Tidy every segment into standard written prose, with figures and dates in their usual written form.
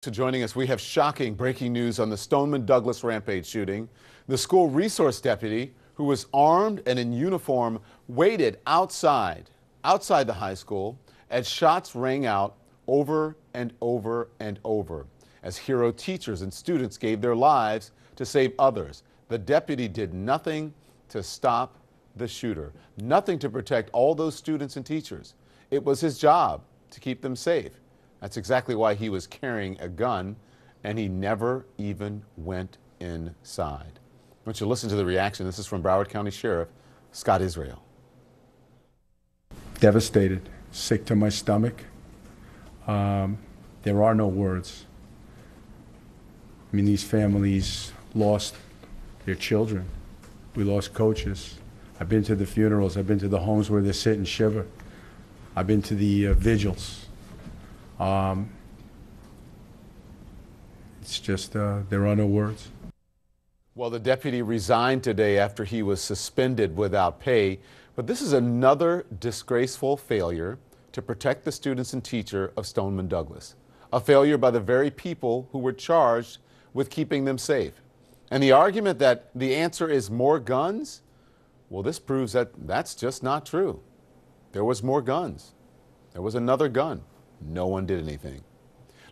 Joining us, we have shocking breaking news on the Stoneman Douglas rampage shooting. The school resource deputy, who was armed and in uniform, waited outside the high school as shots rang out over and over and over as hero teachers and students gave their lives to save others. The deputy did nothing to stop the shooter, nothing to protect all those students and teachers. It was his job to keep them safe. That's exactly why he was carrying a gun, and he never even went inside. I want you to listen to the reaction. This is from Broward County Sheriff Scott Israel. Devastated, sick to my stomach. There are no words. I mean, these families lost their children. We lost coaches. I've been to the funerals. I've been to the homes where they sit and shiver. I've been to the vigils. It's just, there are no words. Well, the deputy resigned today after he was suspended without pay, but this is another disgraceful failure to protect the students and teacher of Stoneman Douglas. A failure by the very people who were charged with keeping them safe. And the argument that the answer is more guns, well, this proves that that's just not true. There was more guns. There was another gun. No one did anything.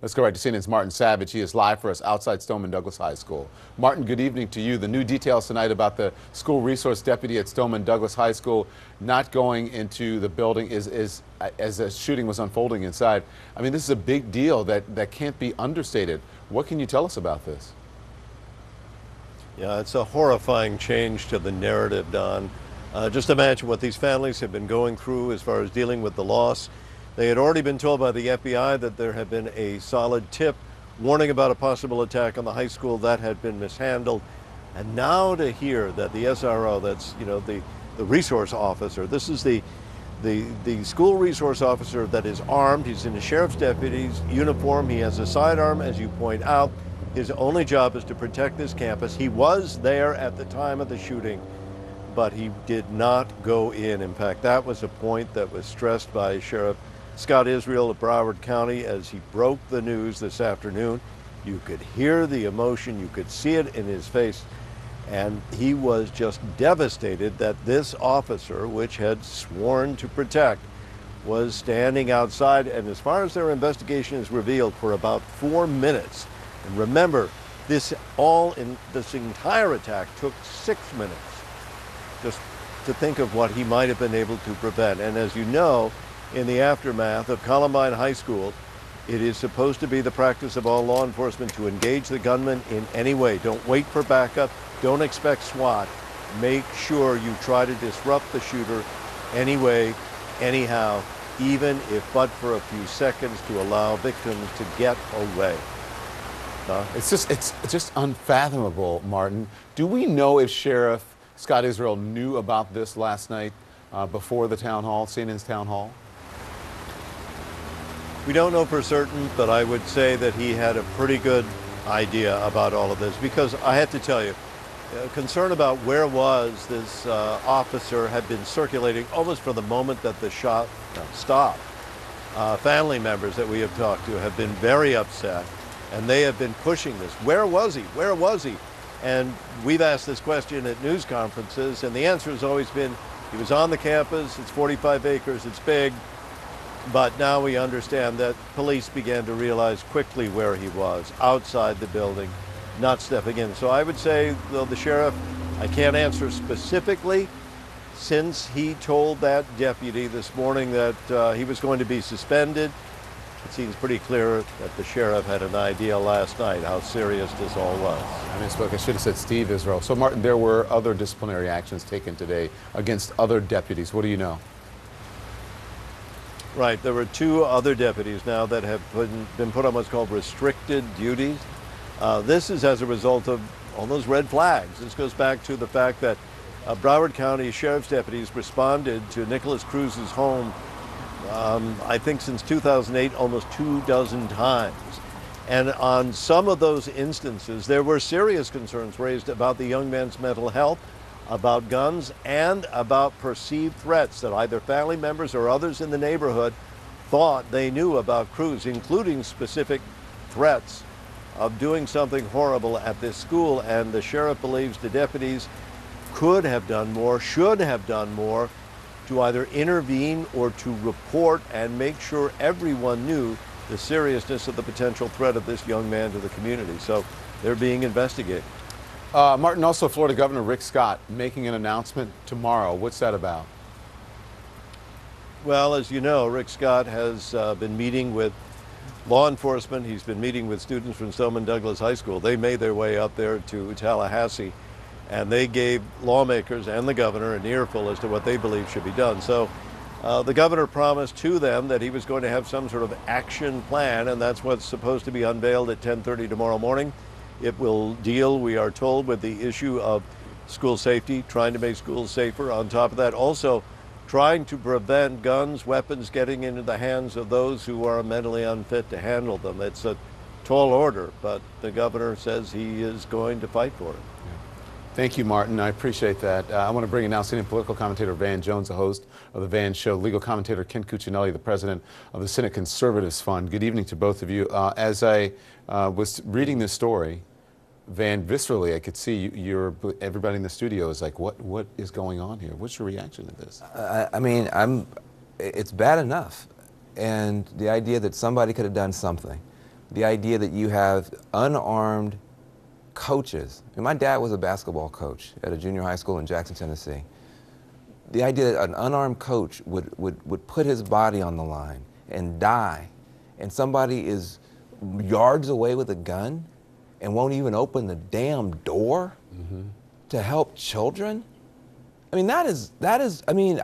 Let's go right to CNN's Martin Savage. He is live for us outside Stoneman Douglas High School. Martin, good evening to you. The new details tonight about the school resource deputy at Stoneman Douglas High School not going into the building as the shooting was unfolding inside. I mean, this is a big deal that can't be understated. What can you tell us about this? Yeah, it's a horrifying change to the narrative, Don. Just imagine what these families have been going through as far as dealing with the loss. They had already been told by the FBI that there had been a solid tip warning about a possible attack on the high school that had been mishandled. And now to hear that the SRO, that's, you know, the resource officer, this is the school resource officer that is armed. He's in a sheriff's deputy's uniform. He has a sidearm, as you point out. His only job is to protect this campus. He was there at the time of the shooting, but he did not go in. In fact, that was a point that was stressed by Sheriff Scott Israel of Broward County as he broke the news this afternoon. You could hear the emotion, you could see it in his face, and he was just devastated that this officer, which had sworn to protect, was standing outside, and as far as their investigation is revealed, for about 4 minutes. And remember, this entire attack took 6 minutes, just to think of what he might have been able to prevent. And as you know, in the aftermath of Columbine High School, it is supposed to be the practice of all law enforcement to engage the gunman in any way. Don't wait for backup. Don't expect SWAT. Make sure you try to disrupt the shooter anyway, anyhow, even if but for a few seconds, to allow victims to get away. It's just unfathomable, Martin. Do we know if Sheriff Scott Israel knew about this last night before the town hall, CNN's town hall? We don't know for certain, but I would say that he had a pretty good idea about all of this, because I have to tell you, concern about where was this officer had been circulating almost from the moment that the shot stopped. Family members that we have talked to have been very upset, and they have been pushing this. Where was he? Where was he? And we've asked this question at news conferences, and the answer has always been, he was on the campus, it's 45 acres, it's big. But now we understand that police began to realize quickly where he was, outside the building, not stepping in. So I would say, though the sheriff, I can't answer specifically, since he told that deputy this morning that he was going to be suspended, it seems pretty clear that the sheriff had an idea last night how serious this all was. I misspoke. I should have said Steve Israel. So, Martin, there were other disciplinary actions taken today against other deputies. What do you know? Right, there were 2 other deputies now that have been put on what's called restricted duties. This is as a result of all those red flags. This goes back to the fact that Broward County Sheriff's deputies responded to Nicholas Cruz's home, I think since 2008, almost 24 times. And on some of those instances, there were serious concerns raised about the young man's mental health, about guns, and about perceived threats that either family members or others in the neighborhood thought they knew about Cruz, including specific threats of doing something horrible at this school, and the sheriff believes the deputies could have done more, should have done more to either intervene or to report and make sure everyone knew the seriousness of the potential threat of this young man to the community. So they're being investigated. Martin, also Florida Governor Rick Scott making an announcement tomorrow. What's that about? Well, as you know, Rick Scott has been meeting with law enforcement. He's been meeting with students from Stoneman Douglas High School. They made their way up there to Tallahassee, and they gave lawmakers and the governor an earful as to what they believe should be done. So the governor promised to them that he was going to have some sort of action plan, and that's what's supposed to be unveiled at 10:30 tomorrow morning. It will deal, we are told, with the issue of school safety, trying to make schools safer. On top of that, also trying to prevent guns, weapons getting into the hands of those who are mentally unfit to handle them. It's a tall order, but the governor says he is going to fight for it. Thank you, Martin. I appreciate that. I want to bring in now senior political commentator Van Jones, the host of The Van Show, legal commentator Ken Cuccinelli, the president of the Senate Conservatives Fund. Good evening to both of you. As I was reading this story, Van, viscerally, I could see everybody in the studio is like, what is going on here? What's your reaction to this? I mean, it's bad enough. And the idea that somebody could have done something, the idea that you have unarmed coaches. And my dad was a basketball coach at a junior high school in Jackson, Tennessee. The idea that an unarmed coach would put his body on the line and die, and somebody is yards away with a gun and won't even open the damn door to help children. I mean, that is. I mean,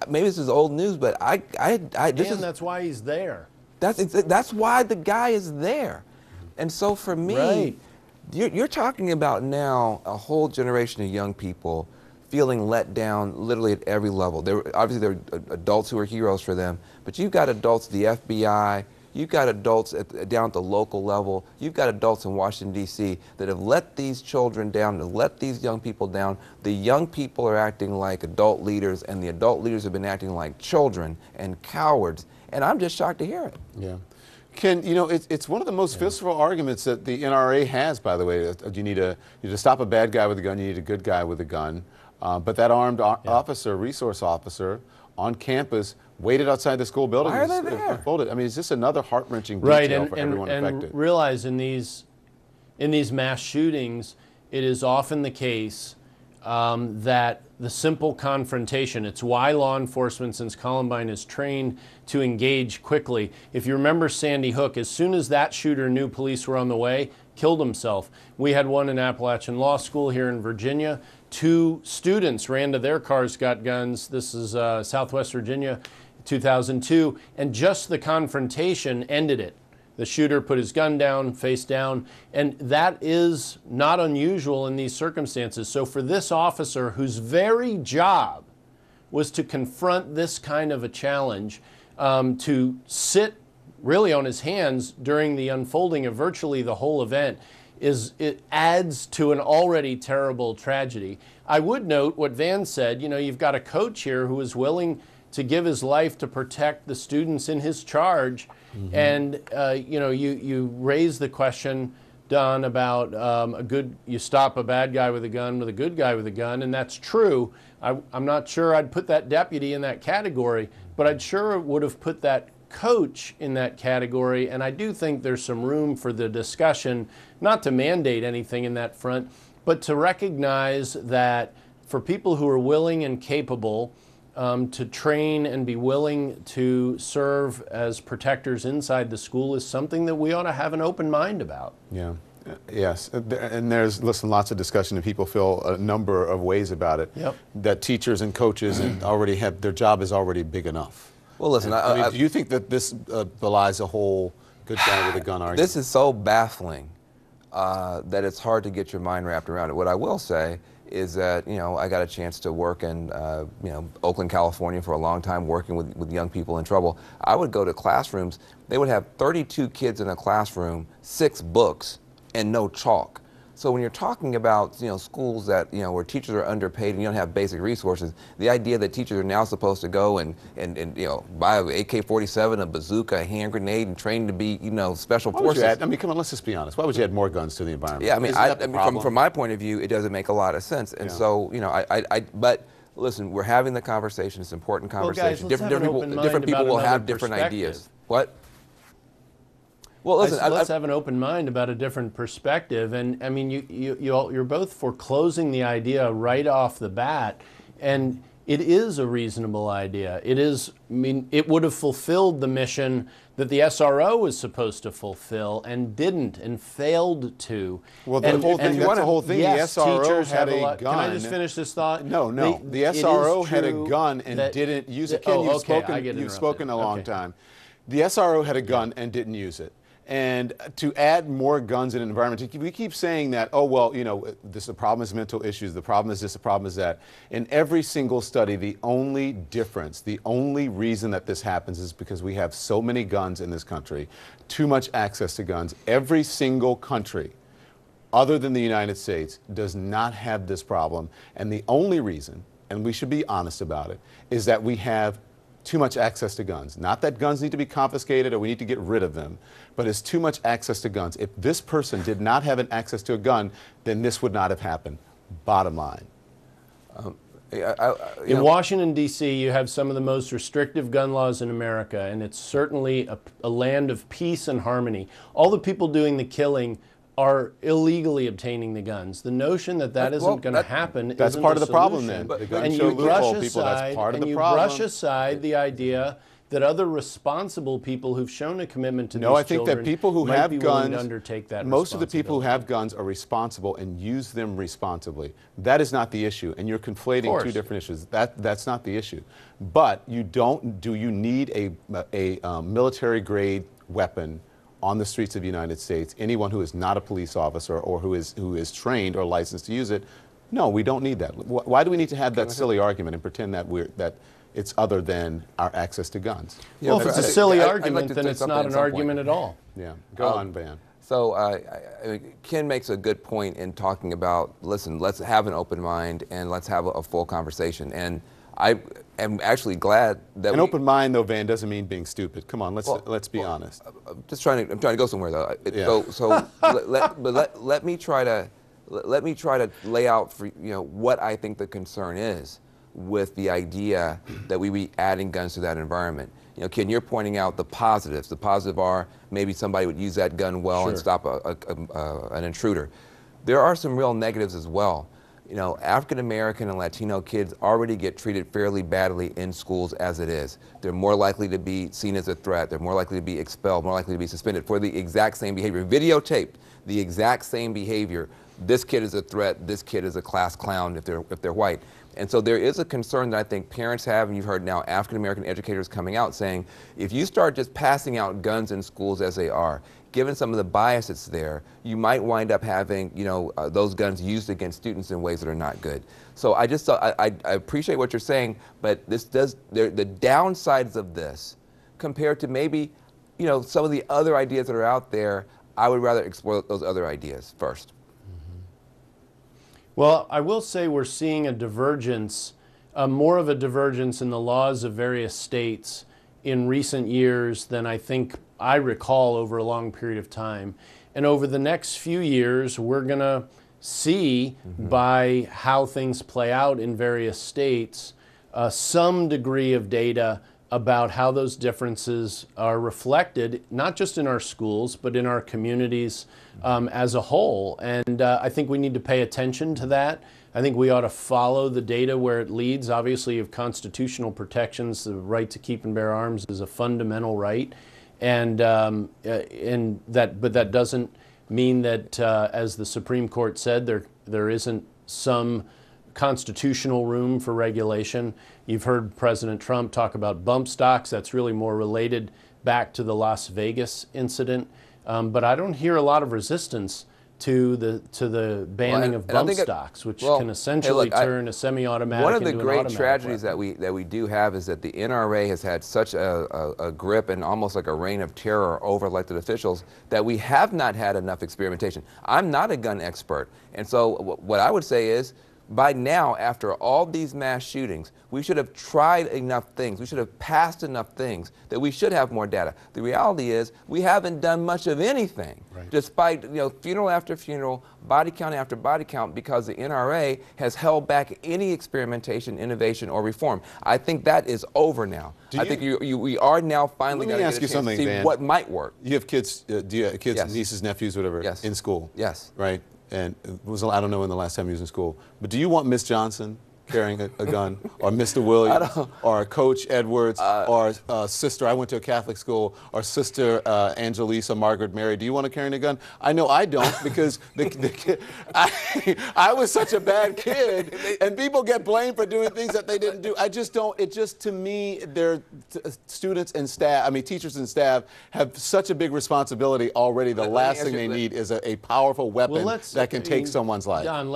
maybe this is old news, but that's why he's there. That's why the guy is there, and so for me, right. You're talking about now a whole generation of young people feeling let down literally at every level. Obviously, there are adults who are heroes for them, but you've got adults, the FBI, you've got adults down at the local level, you've got adults in Washington, D.C. that have let these children down, have let these young people down. The young people are acting like adult leaders, and the adult leaders have been acting like children and cowards, and I'm just shocked to hear it. Yeah. Ken, you know, it's one of the most visceral arguments that the NRA has, by the way. You need to stop a bad guy with a gun, you need a good guy with a gun. But that armed officer, resource officer, on campus, waited outside the school building. Why are they there? Folded. I mean, it's just another heart-wrenching detail for everyone affected. And realize in these mass shootings, it is often the case that the simple confrontation, it's why law enforcement since Columbine is trained to engage quickly. If you remember Sandy Hook, as soon as that shooter knew police were on the way, killed himself. We had one in Appalachian Law School here in Virginia. 2 students ran to their cars, got guns. This is Southwest Virginia, 2002, and just the confrontation ended it. The shooter put his gun down, face down, and that is not unusual in these circumstances. So for this officer whose very job was to confront this kind of a challenge, to sit really on his hands during the unfolding of virtually the whole event, it adds to an already terrible tragedy. I would note what Van said, you know, you've got a coach here who is willing to give his life to protect the students in his charge. And you know, you raise the question, Don, about you stop a bad guy with a gun with a good guy with a gun, and that's true. I'm not sure I'd put that deputy in that category, but I'd sure would have put that coach in that category, and I do think there's some room for the discussion, not to mandate anything in that front, but to recognize that for people who are willing and capable to train and be willing to serve as protectors inside the school is something that we ought to have an open mind about. Yeah. Yes, and there's lots of discussion, and people feel a number of ways about it. Yep. That teachers and coaches already have their job is already big enough. Well, listen, I mean, do you think that this belies a whole good guy with a gun argument? This is so baffling that it's hard to get your mind wrapped around it. What I will say is that, you know, I got a chance to work in, you know, Oakland, California for a long time, working with young people in trouble. I would go to classrooms. They would have 32 kids in a classroom, 6 books, and no chalk. So when you're talking about, schools that, where teachers are underpaid and you don't have basic resources, the idea that teachers are now supposed to go and buy an AK-47, a bazooka, a hand grenade, and train to be, special Why would forces. you add, I mean, come on, let's just be honest. Why would you add more guns to the environment? Yeah, I mean, Isn't that the problem? from my point of view, it doesn't make a lot of sense. And Yeah. so, but listen, we're having the conversation. It's an important Well, guys, conversation. let's have an open mind different people about will another have different perspective. ideas. What? Well, listen, Let's have an open mind about a different perspective. And I mean, you're both foreclosing the idea right off the bat, and it is a reasonable idea. It is. I mean, it would have fulfilled the mission that the SRO was supposed to fulfill and didn't, and failed to. Well, the whole thing, that's the whole thing. Yes, the SRO teachers had have a lot. gun. Can I just finish this thought? No. The it is SRO had a true gun and that- didn't use it. Oh, Ken, okay, I get you've interrupted. spoken a long Okay. time. The SRO had a gun and didn't use it. And to add more guns in an environment, we keep saying that, oh, well, the problem is mental issues, the problem is this, the problem is that. In every single study, the only difference, the only reason that this happens is because we have so many guns in this country, too much access to guns. Every single country other than the United States does not have this problem. And the only reason, and we should be honest about it, is that we have too much access to guns. Not that guns need to be confiscated or we need to get rid of them, but it's too much access to guns. If this person did not have an access to a gun, then this would not have happened. Bottom line. In Washington, D.C., you have some of the most restrictive gun laws in America, and it's certainly a land of peace and harmony. All the people doing the killing are illegally obtaining the guns. The notion that Well, isn't going to happen that's isn't part a of the problem solution. then. The gun And show you brush loophole people, that's aside, part of and the you problem. brush aside the idea that other responsible people who've shown a commitment to No, these I think children that people who might have be willing guns, to undertake that most of the people who responsibility. have guns are responsible and use them responsibly. That is not the issue, and you're conflating course. two different issues. That's not the issue. But you don't. Do you need a military-grade weapon on the streets of the United States? Anyone who is not a police officer or who is trained or licensed to use it? No, we don't need that. Why do we need to have that silly argument and pretend that it's other than our access to guns? Well, if it's a silly I'd like argument, to then say it's something not at an some point. argument at all. Yeah, go on, Van. So Ken makes a good point in talking about, listen, let's have an open mind and let's have a full conversation. And I am actually glad that An open mind, though, Van, doesn't mean being stupid. Come on, let's be honest. I'm trying to go somewhere though. Yeah. So let me try to lay out for what I think the concern is with the idea that we be adding guns to that environment. Ken, you're pointing out the positives. The positive are maybe somebody would use that gun well and stop an intruder. There are some real negatives as well. African American and Latino kids already get treated fairly badly in schools as it is. They're more likely to be seen as a threat. They're more likely to be expelled, more likely to be suspended for the exact same behavior. Videotaped, the exact same behavior. This kid is a threat. This kid is a class clown if they're white. And so there is a concern that I think parents have, and you've heard now African American educators coming out saying, if you start just passing out guns in schools as they are, given some of the bias that's there, you might wind up having those guns used against students in ways that are not good. So I appreciate what you're saying, but the downsides of this compared to maybe some of the other ideas that are out there, I would rather explore those other ideas first. Well, I will say we're seeing a divergence, more of a divergence in the laws of various states in recent years than I think I recall over a long period of time. And over the next few years, we're going to see by how things play out in various states some degree of data about how those differences are reflected, not just in our schools, but in our communities as a whole. And I think we need to pay attention to that. I think we ought to follow the data where it leads. Obviously, you have constitutional protections. The right to keep and bear arms is a fundamental right. But that doesn't mean that, as the Supreme Court said, there isn't some constitutional room for regulation. You've heard President Trump talk about bump stocks. That's really more related back to the Las Vegas incident. But I don't hear a lot of resistance to the banning of and I bump think it- stocks, which well, can hey, essentially look, turn a semi-automatic one of the into an great automatic tragedies weapon. that we do have is that the NRA has had such a grip and almost like a reign of terror over elected officials that we have not had enough experimentation. I'm not a gun expert, and so what I would say is, by now, after all these mass shootings, we should have tried enough things. We should have passed enough things that we should have more data. The reality is we haven't done much of anything, despite funeral after funeral, body count after body count, because the NRA has held back any experimentation, innovation, or reform. I think that is over now. I think we are now finally Let me going ask to you get a chance something, to see Van. what might work. You have kids, do you have kids, Yes. nieces, nephews, whatever, Yes. in school? Yes. Right? And I don't know when the last time you was in school, but do you want Miss Johnson carrying a gun, or Mr. Williams, or Coach Edwards, or Sister, I went to a Catholic school, or Sister Angelisa Margaret Mary, do you want to carry a gun? I know I don't, because I was such a bad kid, and people get blamed for doing things that they didn't do. I just don't, to me, students and staff, teachers and staff have such a big responsibility already. The last thing they need is a powerful weapon that can take someone's life. Don,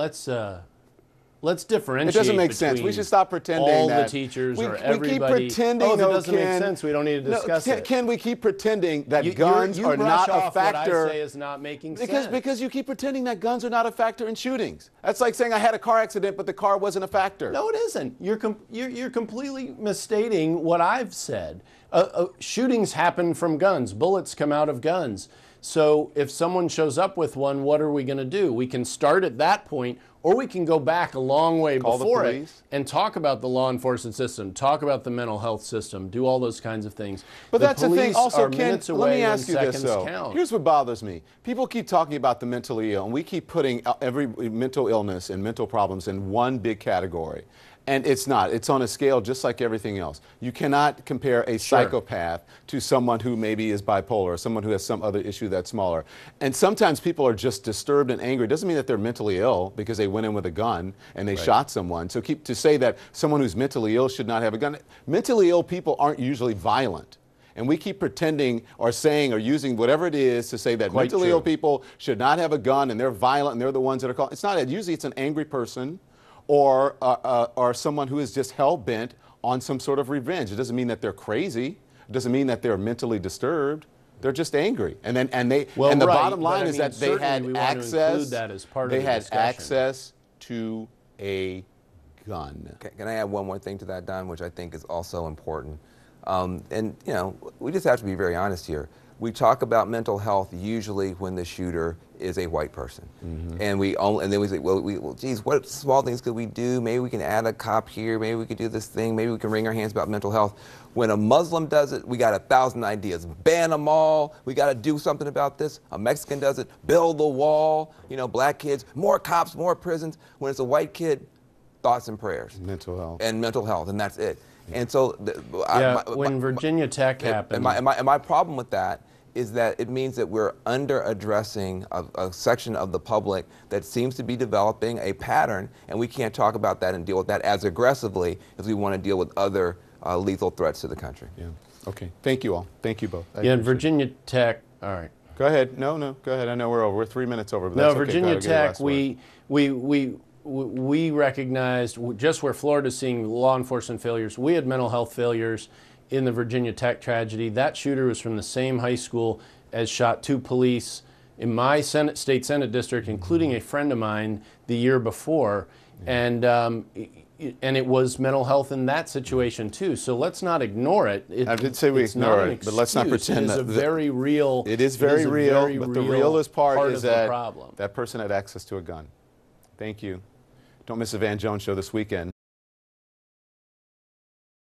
let's differentiate. It doesn't make sense. We should stop pretending all that the teachers or we everybody. keep pretending. If it though, doesn't make Ken, sense, we don't need to discuss it. Can we keep pretending that You guns are brush not off a factor? What I say is not making sense. Because you keep pretending that guns are not a factor in shootings. That's like saying I had a car accident, but the car wasn't a factor. No, it isn't. You're completely misstating what I've said. Shootings happen from guns. Bullets come out of guns. So if someone shows up with one, what are we going to do? We can start at that point, or we can go back a long way Call the before it police. and talk about the law enforcement system, talk about the mental health system, do all those kinds of things. But that's the thing. police Also, are Ken, minutes let away me when ask you this, seconds though. count. Here's what bothers me. People keep talking about the mentally ill, and we keep putting every mental illness and mental problems in one big category. And it's not. It's on a scale just like everything else. You cannot compare a psychopath to someone who maybe is bipolar, or someone who has some other issue that's smaller. And sometimes people are just disturbed and angry. It doesn't mean that they're mentally ill because they went in with a gun and they shot someone. So to say that someone who's mentally ill should not have a gun. Mentally ill people aren't usually violent. And we keep pretending or saying or using whatever it is to say that mentally ill people should not have a gun and they're violent and they're the ones that are called. It's not. Usually it's an angry person or someone who is just hell-bent on some sort of revenge. It doesn't mean that they're crazy. It doesn't mean that they're mentally disturbed. They're just angry. And the bottom line is that they had access. They had access to a gun. Can I add one more thing to that, Don, which I think is also important? And we just have to be very honest here. We talk about mental health usually when the shooter is a white person, and then we say, well, geez, what small things could we do? Maybe we can add a cop here. Maybe we could do this thing. Maybe we can wring our hands about mental health. When a Muslim does it, we got 1,000 ideas. Ban them all. We got to do something about this. A Mexican does it. Build the wall. Black kids, more cops, more prisons. When it's a white kid, thoughts and prayers. Mental health. And that's it. And so, when Virginia Tech happened, and my problem with that is that it means that we're under addressing a section of the public that seems to be developing a pattern, and we can't talk about that and deal with that as aggressively as we want to deal with other lethal threats to the country. Yeah. Okay. Thank you all. Thank you both. And Virginia Tech. All right. Go ahead. No. Go ahead. I know we're over. We're 3 minutes over. But No, that's okay. Virginia Gotta get a Tech. last word. We recognized just where Florida's seeing law enforcement failures, we had mental health failures in the Virginia Tech tragedy. That shooter was from the same high school as shot 2 police in my state Senate district, including a friend of mine the year before. And it was mental health in that situation too. So let's not ignore it. I did say we ignore it, but let's not pretend that it is very real. It is very real, but the realest part is that problem. that person had access to a gun. Thank you. Don't miss the Van Jones Show this weekend.